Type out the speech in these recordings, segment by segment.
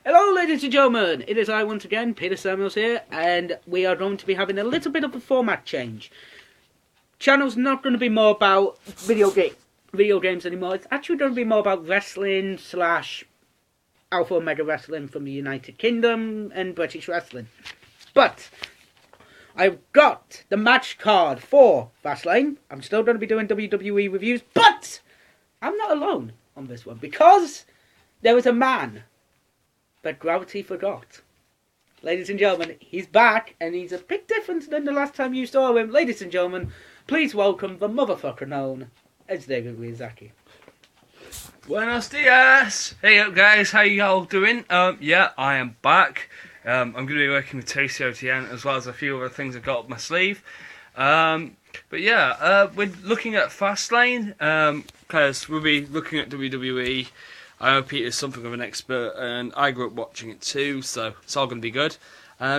Hello ladies and gentlemen, it is I once again, Peter Samuels here, and we are going to be having a little bit of a format change. Channel's not going to be more about video games anymore. It's actually going to be more about wrestling / Alpha Omega Wrestling from the United Kingdom and British Wrestling. But I've got the match card for Fastlane. I'm still going to be doing WWE reviews, but I'm not alone on this one because there was a man that gravity forgot. Ladies and gentlemen, he's back, and he's a bit different than the last time you saw him. Ladies and gentlemen, please welcome the motherfucker known as Davey Miyazaki. Buenos dias! Hey up guys, how you all doing? Yeah, I am back. I'm going to be working with TCOTN as well as a few other things I've got up my sleeve. But yeah, we're looking at Fastlane, because we'll be looking at WWE. I know Peter's something of an expert, and I grew up watching it too, so it's all going to be good.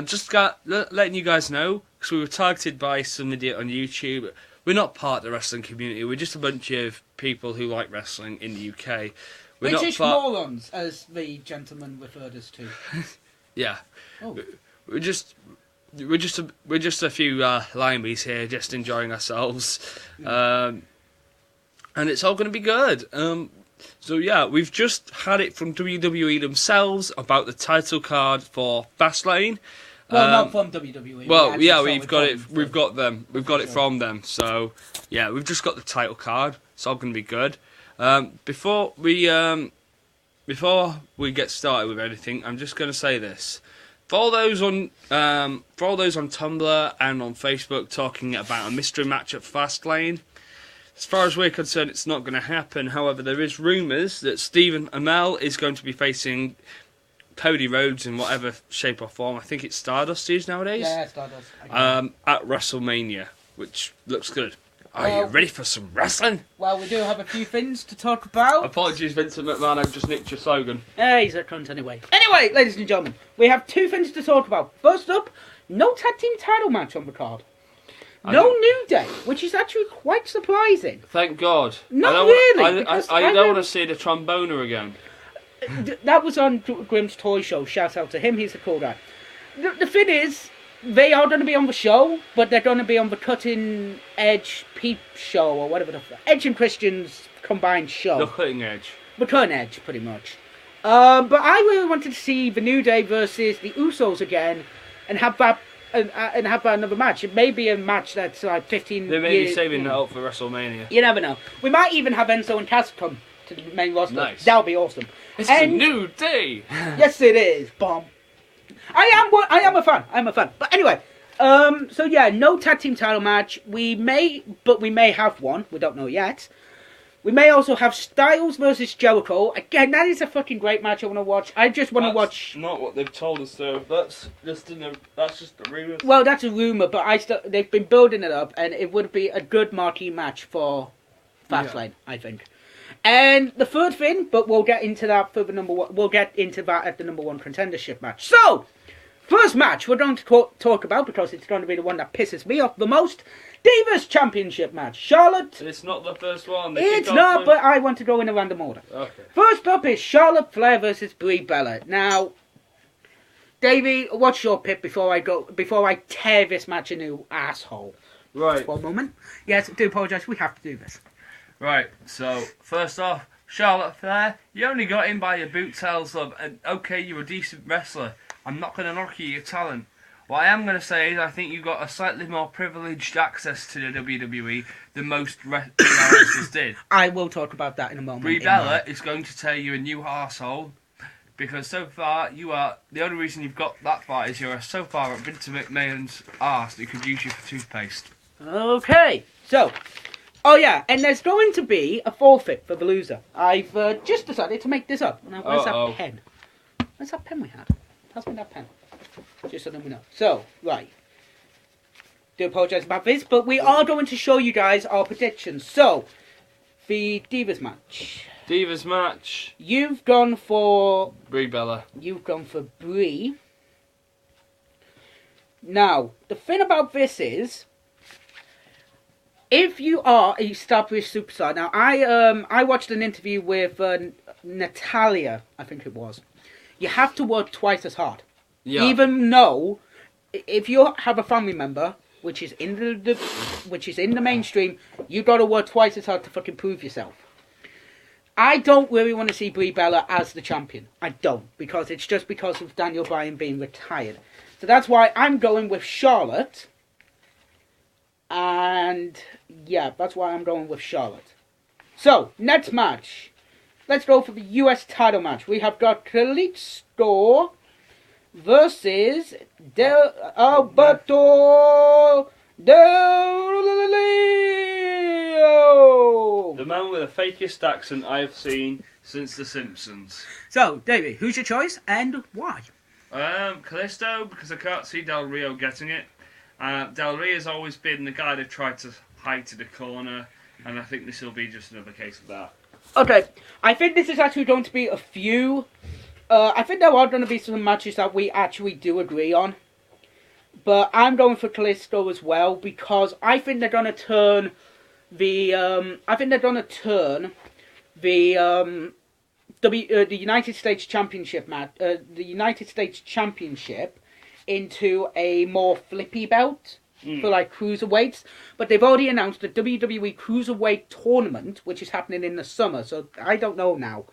Just letting you guys know, because we were targeted by some idiot on YouTube. We're not part of the wrestling community, we're just a bunch of people who like wrestling in the UK. British morons, as the gentleman referred us to. Yeah. Oh. We're just a few limeys here, just enjoying ourselves. And it's all going to be good. So yeah, we've just had it from WWE themselves about the title card for Fastlane. Well, not from WWE. Well, yeah, we've got it from them. So yeah, we've just got the title card. It's all going to be good. Before we get started with anything, I'm just going to say this: for all those on Tumblr and on Facebook talking about a mystery match at Fastlane. As far as we're concerned, it's not going to happen. However, there is rumours that Stephen Amell is going to be facing Cody Rhodes in whatever shape or form. I think it's Stardust is nowadays. Yeah, Stardust. At WrestleMania, which looks good. Are you ready for some wrestling? Well, we do have a few things to talk about. Apologies, Vincent McMahon, I've just nicked your slogan. He's a cunt anyway. Anyway, ladies and gentlemen, we have two things to talk about. First up, no tag team title match on the card. No New Day, which is actually quite surprising. Thank God. Not really. I don't want to see the tromboner again. That was on Grimm's Toy Show. Shout out to him. He's a cool guy. The thing is, they are going to be on the show, but they're going to be on the Cutting Edge Peep Show or whatever the Edge and Christian's combined show. The Cutting Edge. The Cutting Edge, pretty much. But I really wanted to see the New Day versus the Usos again, and have that. And have another match. It may be a match that's like 15 years... They may be saving that up for WrestleMania. You never know. We might even have Enzo and Cass come to the main roster. Nice. That'll be awesome. It's a new day! Yes, it is. Bomb. I am a fan. But anyway, so yeah, no tag team title match. We may have one. We don't know yet. We may also have Styles versus Jericho. Again, that is a fucking great match I want to watch. I just want to watch... That's not what they've told us, though. That's just a rumour. Well, that's a rumour, but they've been building it up, and it would be a good marquee match for Fastlane, I think. And the third thing, but we'll get into that for the number one. We'll get into that at the number one contendership match. So, first match we're going to talk about, because it's going to be the one that pisses me off the most. Divas Championship match. Charlotte... It's not the first one. It's not, but I want to go in a random order. Okay. First up is Charlotte Flair versus Brie Bella. Now, Davey, what's your pick before I tear this match a new asshole? Right. One moment. Yes, I do apologise. We have to do this. Right, so, first off, Charlotte Flair, you only got in by your boot tails, love, and okay, you're a decent wrestler. I'm not going to knock your talent. What I am going to say is I think you've got a slightly more privileged access to the WWE than most wrestlers did. I will talk about that in a moment. Brie Bella is going to tear you a new arsehole, because so far the only reason you've got that far is you're so far up Vince McMahon's arse that he could use you for toothpaste. Okay, so, oh yeah, and there's going to be a forfeit for the loser. I've just decided to make this up. Now, where's that pen? Where's that pen we had? Pass me that pen. Just so that we know. So, right. Do apologise about this, but we are going to show you guys our predictions. So, the Divas match. Divas match. You've gone for... Brie Bella. You've gone for Brie. Now, the thing about this is, if you are a established superstar... Now, I watched an interview with Natalia, I think it was. you have to work twice as hard. Yeah. Even though, if you have a family member which is in the mainstream, you got to work twice as hard to fucking prove yourself. I don't really want to see Brie Bella as the champion. I don't, because it's just because of Daniel Bryan being retired. So that's why I'm going with Charlotte. And yeah, that's why I'm going with Charlotte. So, next match. Let's go for the US title match. We have got Kalisto versus Alberto Del Rio. The man with the fakest accent I've seen since The Simpsons. So, Davey, who's your choice and why? Kalisto, because I can't see Del Rio getting it. Del Rio's always been the guy that tried to hide to the corner, and I think this will be just another case of that. Okay, I think this is actually going to be a few. I think there are going to be some matches that we actually do agree on. But I'm going for Kalisto as well, because I think they're going to turn the the United States Championship match, the United States Championship, into a more flippy belt for like cruiserweights. But they've already announced the WWE Cruiserweight Tournament, which is happening in the summer. So I don't know now.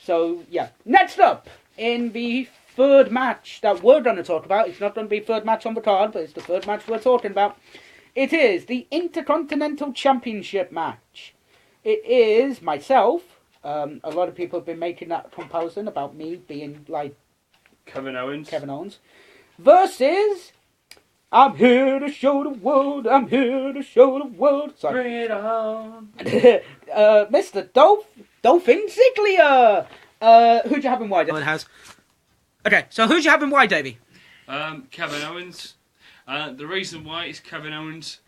So yeah, next up in the third match that we're going to talk about. It's not going to be third match on the card, but it's the third match we're talking about. It is the Intercontinental Championship match. It is myself. A lot of people have been making that comparison about me being like Kevin Owens. Versus, I'm here to show the world. I'm here to show the world. Sorry. Bring it on. Mr. Dolphin Ziggler. Who'd you have and why? It has. Okay, so who'd you have and why, Davey? Kevin Owens. The reason why is Kevin Owens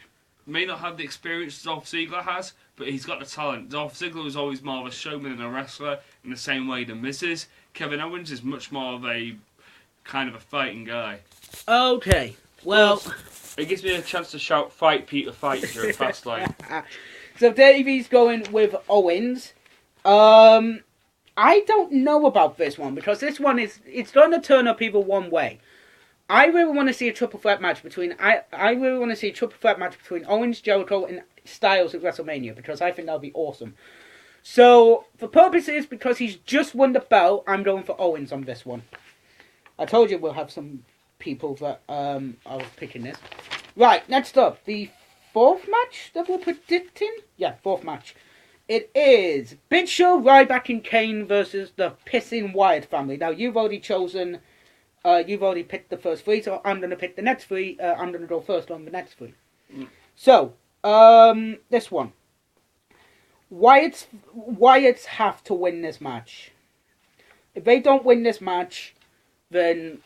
may not have the experience Dolph Ziggler has, but he's got the talent. Dolph Ziggler was always more of a showman than a wrestler in the same way the Miz is. Kevin Owens is much more of a kind of a fighting guy. Okay, well... It gives me a chance to shout, fight Peter, fight during fastlane. So Davey's going with Owens. I don't know about this one, because this one it's going to turn up either one way. I really want to see a triple threat match between Owens, Jericho, and Styles at WrestleMania, because I think that would be awesome. So, for purposes, because he's just won the belt, I'm going for Owens on this one. I told you we'll have some people that I was picking this. Right, next up, the fourth match that we're predicting? Yeah, fourth match. It is Big Show, Ryback, and Kane versus the Pissing Wyatt family. Now, you've already picked the first three, so I'm going to pick the next three. I'm going to go first on the next three. So, this one. Wyatts have to win this match. If they don't win this match, then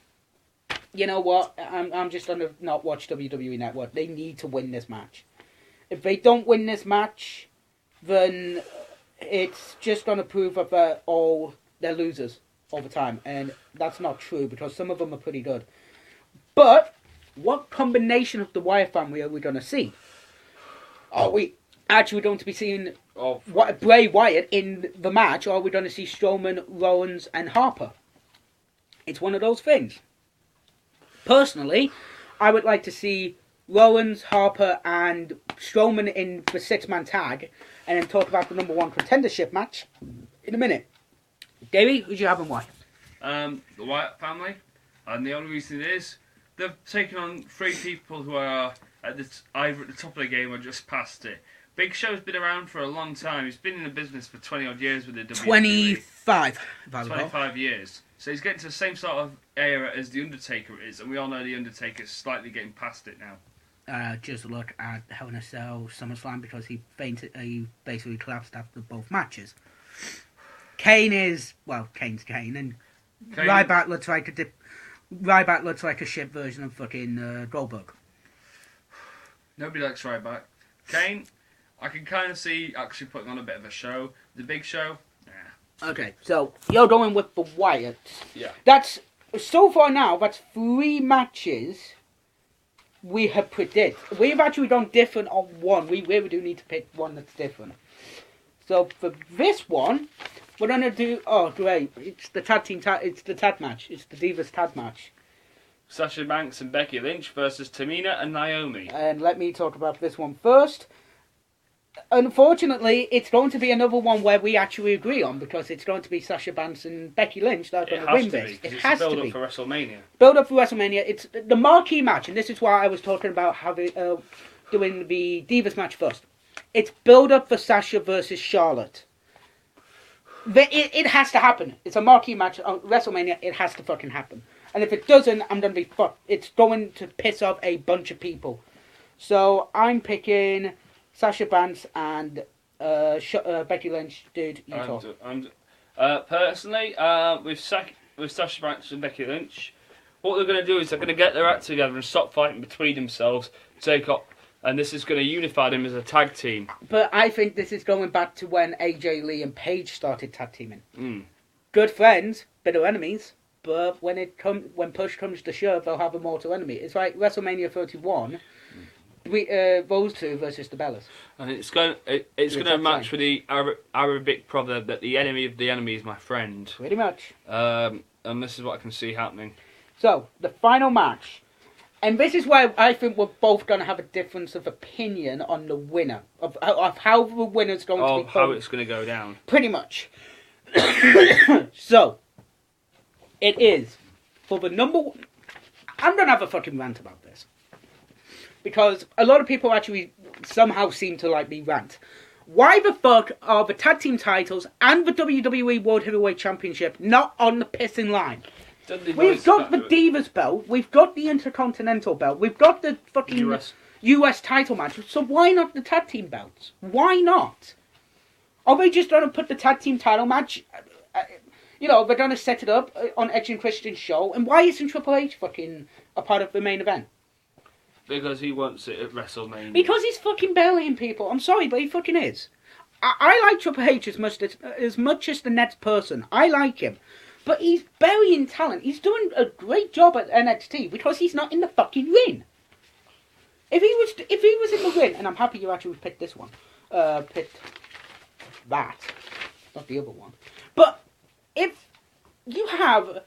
you know what? I'm just going to not watch WWE Network. They need to win this match. If they don't win this match, then it's just going to prove that they're losers all the time. And that's not true, because some of them are pretty good. But what combination of the Wyatt family are we going to see? Are we actually going to be seeing Bray Wyatt in the match, or are we going to see Strowman, Rollins, and Harper? It's one of those things. Personally, I would like to see Rollins, Harper, and Strowman in the six-man tag, and then talk about the number one contendership match in a minute. Davey, who'd you have and why? The Wyatt family, and the only reason is they've taken on three people who are either at the top of the game or just past it. Big Show's been around for a long time. He's been in the business for 20 odd years with the WWE. 25. 25 years. So he's getting to the same sort of era as The Undertaker is, and we all know The Undertaker's slightly getting past it now. Just look at Hell in a Cell, SummerSlam, because he basically collapsed after both matches. Kane's Kane, and Ryback looks like a shit version of fucking Goldberg. Nobody likes Ryback. Kane, I can kind of see actually putting on a bit of a show. The Big Show, nah. Okay, so you're going with the Wyatts. Yeah. So far now, that's 3 matches we have predicted. We've actually done different on one. We really do need to pick one that's different. So for this one, We're gonna do. Oh, great! It's the tag team. It's the tag match. It's the Divas tag match. Sasha Banks and Becky Lynch versus Tamina and Naomi. And let me talk about this one first. Unfortunately, it's going to be another one where we actually agree on because it's going to be Sasha Banks and Becky Lynch that are going to win this. It has to be. Build up for WrestleMania. Build up for WrestleMania. It's the marquee match, and this is why I was talking about having doing the Divas match first. It's build up for Sasha versus Charlotte. It has to happen. It's a marquee match on WrestleMania. It has to fucking happen. And if it doesn't, I'm going to be fucked. It's going to piss off a bunch of people. So I'm picking Sasha Banks and Becky Lynch. Dude, you talk. Personally, with Sasha Banks and Becky Lynch, what they're going to do is they're going to get their act together and stop fighting between themselves, take up, and this is going to unify them as a tag team. But I think this is going back to when AJ Lee and Paige started tag teaming. Good friends, bitter enemies. But when push comes to shove, they'll have a mortal enemy. It's like WrestleMania 31. Those two versus the Bellas. And it's going to match with the Arabic proverb that the enemy of the enemy is my friend. Pretty much. And this is what I can see happening. So, the final match. And this is where I think we're both going to have a difference of opinion on the winner. Of how the winner's going to be. How it's going to go down. Pretty much. So, it is for the number one. I'm going to have a fucking rant about this. Because a lot of people actually somehow seem to like me rant. Why the fuck are the tag team titles and the WWE World Heavyweight Championship not on the pissing line? We've got the Divas belt, we've got the Intercontinental belt, we've got the fucking US title match, so why not the tag team belts? Why not? Are they just going to put the tag team title match, they're going to set it up on Edge and Christian's show, and why isn't Triple H fucking a part of the main event? Because he wants it at WrestleMania. Because he's fucking burying people. I'm sorry, but he fucking is. I like Triple H as much as the next person. I like him. But he's burying talent. He's doing a great job at NXT because he's not in the fucking ring. If he was in the ring, and I'm happy you actually picked this one. Picked that. Not the other one. But if you have...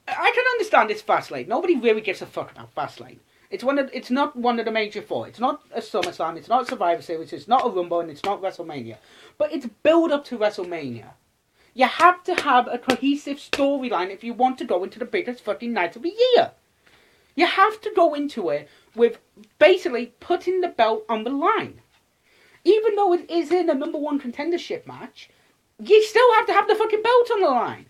I can understand it's fastlane. Nobody really gives a fuck about fastlane. It's not one of the major four. It's not a SummerSlam. It's not Survivor Series. It's not a Rumble, and it's not WrestleMania. But it's build up to WrestleMania. You have to have a cohesive storyline if you want to go into the biggest fucking night of the year. You have to go into it with basically putting the belt on the line. Even though it is in a number one contendership match, you still have to have the fucking belt on the line.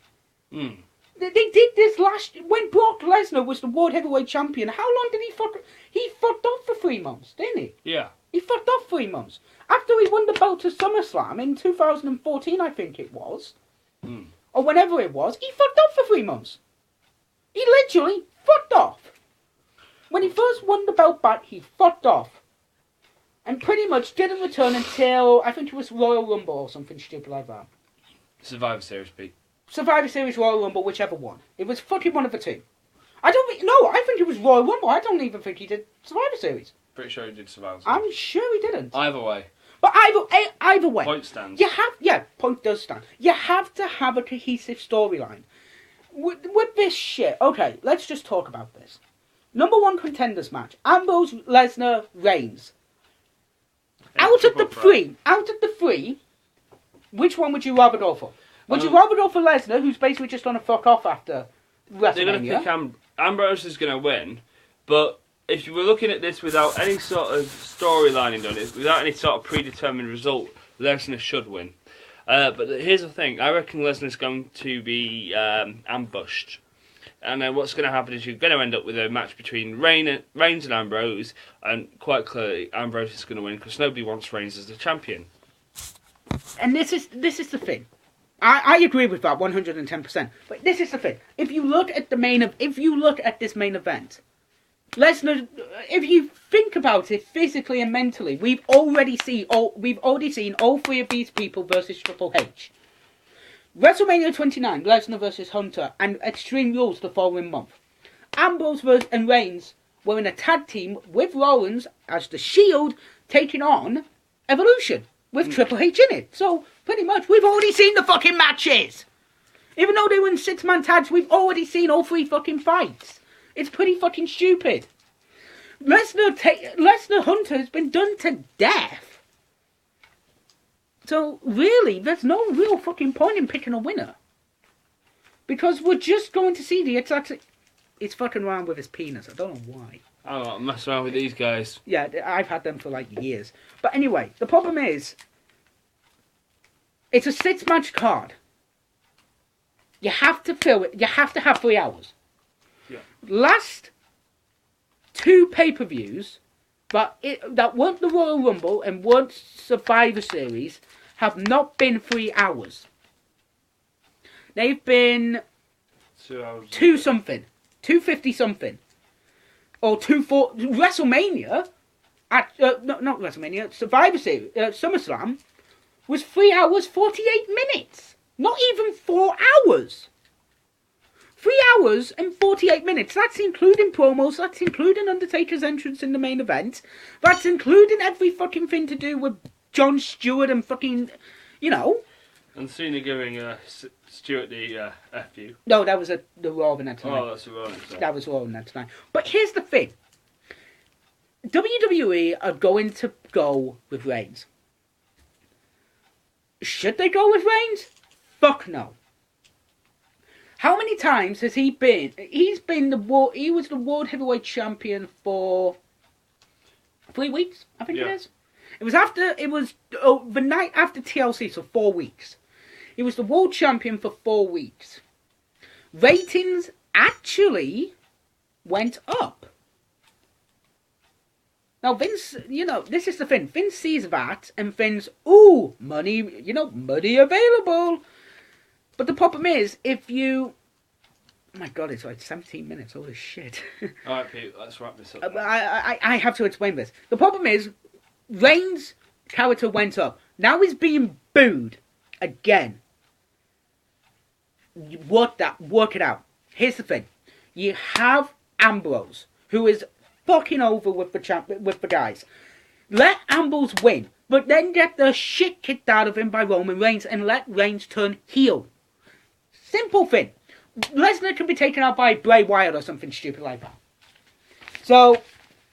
They did this when Brock Lesnar was the World Heavyweight Champion. How long did he fuck? He fucked off for 3 months, didn't he? Yeah. He fucked off 3 months. After he won the belt at SummerSlam in 2014, I think it was. Or whenever it was, he fucked off for 3 months. He literally fucked off. When he first won the belt back, he fucked off. And pretty much didn't return until, I think it was Royal Rumble or something stupid like that. Survivor Series, Pete. Survivor Series, Royal Rumble, whichever one. It was fucking one of the two. I think it was Royal Rumble. I don't even think he did Survivor Series. Pretty sure he did Survivor Series. I'm sure he didn't. Either way. But either way. Point stands. Point does stand. You have to have a cohesive storyline. With this shit, okay, let's just talk about this. Number one contenders match. Ambrose, Lesnar, Reigns. Out of the three, which one would you rather go for? Would you rather go for Lesnar, who's basically just going to fuck off after WrestleMania? They're going to pick Ambrose is going to win, but if you were looking at this without any sort of storylining on it, without any sort of predetermined result, Lesnar should win. But here's the thing, I reckon Lesnar's going to be ambushed. And then what's going to happen is you're going to end up with a match between Reigns and Ambrose, and quite clearly Ambrose is going to win because nobody wants Reigns as the champion. And this is the thing. I agree with that 110%. But this is the thing. If you look at this main event, Lesnar, if you think about it physically and mentally, we've already seen all three of these people versus Triple H. WrestleMania 29, Lesnar versus Hunter, and Extreme Rules the following month. Ambrose and Reigns were in a tag team with Rollins as the Shield taking on Evolution. with Triple H in it. So, pretty much, we've already seen the fucking matches. Even though they were in 6-man tags, we've already seen all 3 fucking fights. It's pretty fucking stupid. Lesnar Hunter has been done to death. So, really, there's no real fucking point in picking a winner. Because we're just going to see the exact... It's fucking around with his penis. I don't know why. I don't mess around with these guys. Yeah, I've had them for like years. But anyway, the problem is, it's a 6-match card. You have to fill it. You have to have 3 hours. Yeah. Last 2 pay-per-views that weren't the Royal Rumble and weren't Survivor Series have not been 3 hours. They've been 2 hours. 250 something. Or 240. WrestleMania, not WrestleMania, Survivor Series, SummerSlam, was 3 hours 48 minutes. Not even 4 hours. 3 hours and 48 minutes. That's including promos. That's including Undertaker's entrance in the main event. That's including every fucking thing to do with Jon Stewart and fucking, you know. And Cena giving Stewart the FU. No, that was the Raw event tonight. Oh, that's the Raw event. That was Raw event tonight. But here's the thing. WWE are going to go with Reigns. Should they go with Reigns? Fuck no. How many times has he been? He was the World Heavyweight Champion for 3 weeks, I think it is. It was the night after TLC, so 4 weeks. He was the World Champion for 4 weeks. Ratings actually went up. Now, Vince, this is the thing. Vince sees that and thinks, ooh, money, money available. But the problem is, if you... Oh my God, it's like 17 minutes. Holy shit. Alright, Pete, let's wrap this up. I have to explain this. The problem is, Reigns' character went up. Now he's being booed again. Work it out. Here's the thing. You have Ambrose, who is fucking over with the guys. Let Ambrose win, but then get the shit kicked out of him by Roman Reigns and let Reigns turn heel. Simple thing. Lesnar can be taken out by Bray Wyatt or something stupid like that. So,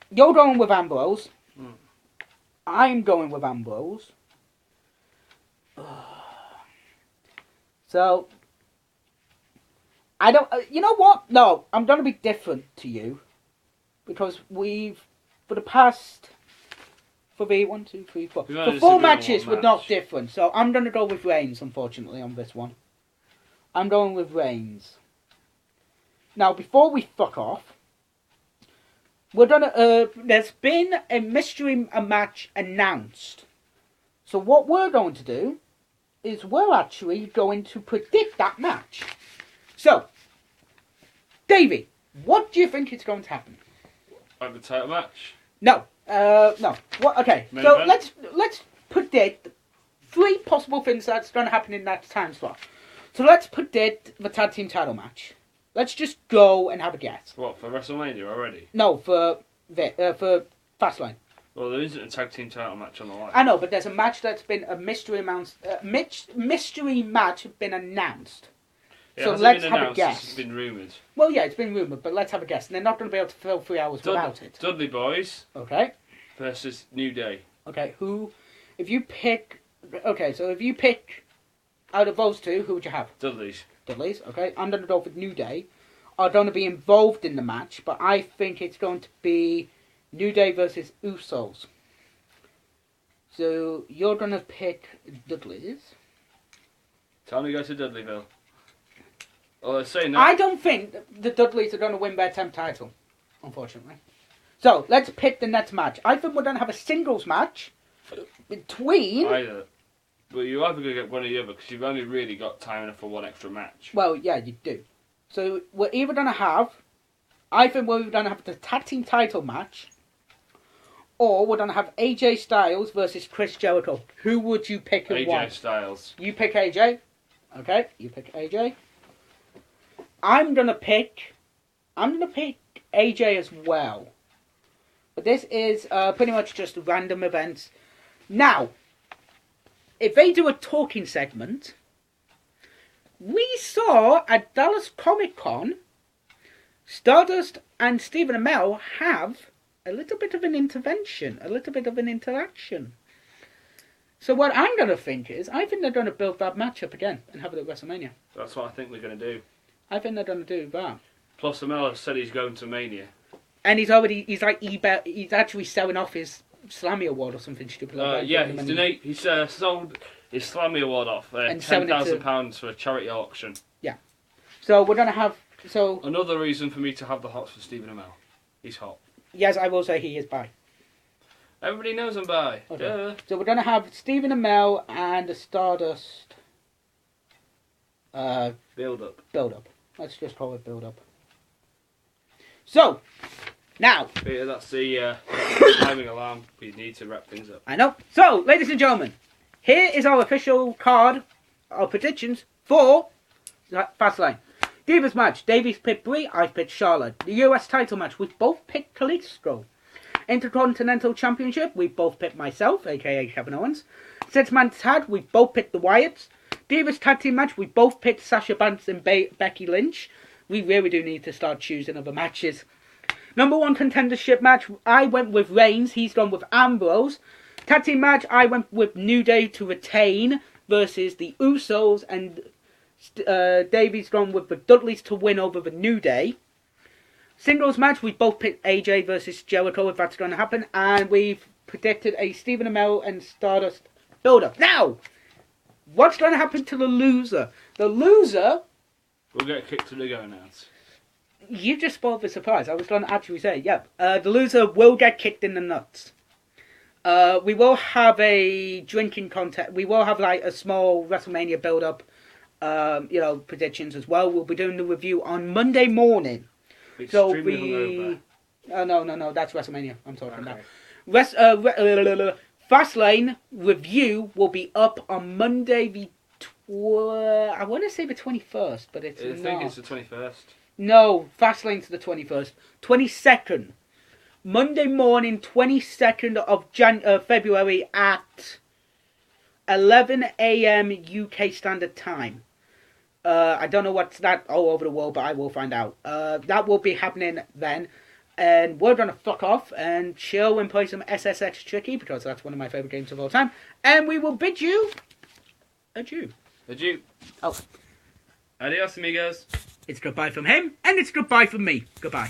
you're going with Ambrose. I'm going with Ambrose. So, I don't... you know what? No, I'm going to be different to you. Because for the past... For 1, 2, 3, 4... For 4 matches, we're not different. So, I'm going to go with Reigns, unfortunately, on this one. I'm going with Reigns. Now, before we fuck off, we're gonna. There's been a mystery match announced. So what we're going to do is we're actually going to predict that match. So, Davey, what do you think is going to happen? Like the title match? No, no. What? Okay, Main so event? let's predict 3 possible things that's going to happen in that time slot. So let's predict the tag team title match. Let's just go and have a guess. What, for WrestleMania already? No, for Fastlane. Well, there isn't a tag team title match on the line. I know, but there's a match that's been a mystery match been announced. Yeah, so let's have a guess. It's been rumoured. Well, yeah, it's been rumoured, but let's have a guess. And they're not going to be able to fill 3 hours without it. Dudley Boys. Okay. Versus New Day. Okay, if you pick out of those 2, who would you have? Dudley's. Dudley's, okay. I'm going to go with New Day. Are going to be involved in the match, but I think it's going to be New Day versus Usos. So, you're going to pick Dudley's. Time to go to Dudleyville. Well, they're saying that. I don't think the Dudleys are going to win their 10th title, unfortunately. So, let's pick the next match. I think we're going to have a singles match between... Either. Well, you're either going to get one or the other, because you've only really got time enough for one extra match. Well, yeah, you do. So, we're either going to have... I think we're going to have the tag team title match, or we're going to have AJ Styles versus Chris Jericho. Who would you pick and why? AJ Styles. You pick AJ. Okay, you pick AJ. I'm going to pick AJ as well. But this is pretty much just random events. Now, if they do a talking segment, we saw at Dallas Comic Con, Stardust and Stephen Amell have a little bit of an intervention, a little bit of an interaction. So what I'm going to think is, I think they're going to build that match up again and have it at WrestleMania. That's what I think they're going to do. I think they're going to do that. Plus, Amell said he's going to Mania. And he's actually selling off his Slammy Award or something stupid like that. Yeah, he's sold his Slammy Award off £10,000 for a charity auction. Yeah. So we're going to have... Another reason for me to have the hots for Stephen Amell. He's hot. Yes, I will say he is bi. Everybody knows I'm bi. Okay. Duh. So we're going to have Stephen Amell and the Stardust... Build up. Let's just call it build up. So, now... Peter, that's the timing alarm. We need to wrap things up. I know. So, ladies and gentlemen, here is our official card, our predictions for Fastlane. Divas match, Davey's picked Brie, I've picked Charlotte. The US title match, we've both picked Kalisto. Intercontinental Championship, we've both picked myself, aka Kevin Owens. Six-man tag, we've both picked the Wyatts. Divas tag team match, we both picked Sasha Banks and Becky Lynch. We really do need to start choosing other matches. Number one contendership match, I went with Reigns, he's gone with Ambrose. Tag team match, I went with New Day to retain versus the Usos, and Davey's gone with the Dudleys to win over the New Day. Singles match, we both picked AJ versus Jericho, if that's going to happen, and we've predicted a Stephen Amell and Stardust build-up. Now, what's going to happen to the loser? The loser... We'll get kicked to the go-outs. You just spoiled the surprise. I was going to actually say, yeah, the loser will get kicked in the nuts. We will have a drinking contest. We will have like a small WrestleMania build-up, predictions as well. We'll be doing the review on Monday morning. Extremely hungover. No, that's WrestleMania. I'm talking about. Fastlane review will be up on Monday I want to say the 21st, but it's not. I think it's the 21st. No, Fastlane's the 21st. 22nd. Monday morning, 22nd of February at 11 a.m. UK Standard Time. I don't know what's that all over the world, but I will find out. That will be happening then. And we're going to fuck off and chill and play some SSX Tricky, because that's one of my favourite games of all time. And we will bid you adieu. Adieu. Oh. Adios, amigos. It's goodbye from him, and it's goodbye from me. Goodbye.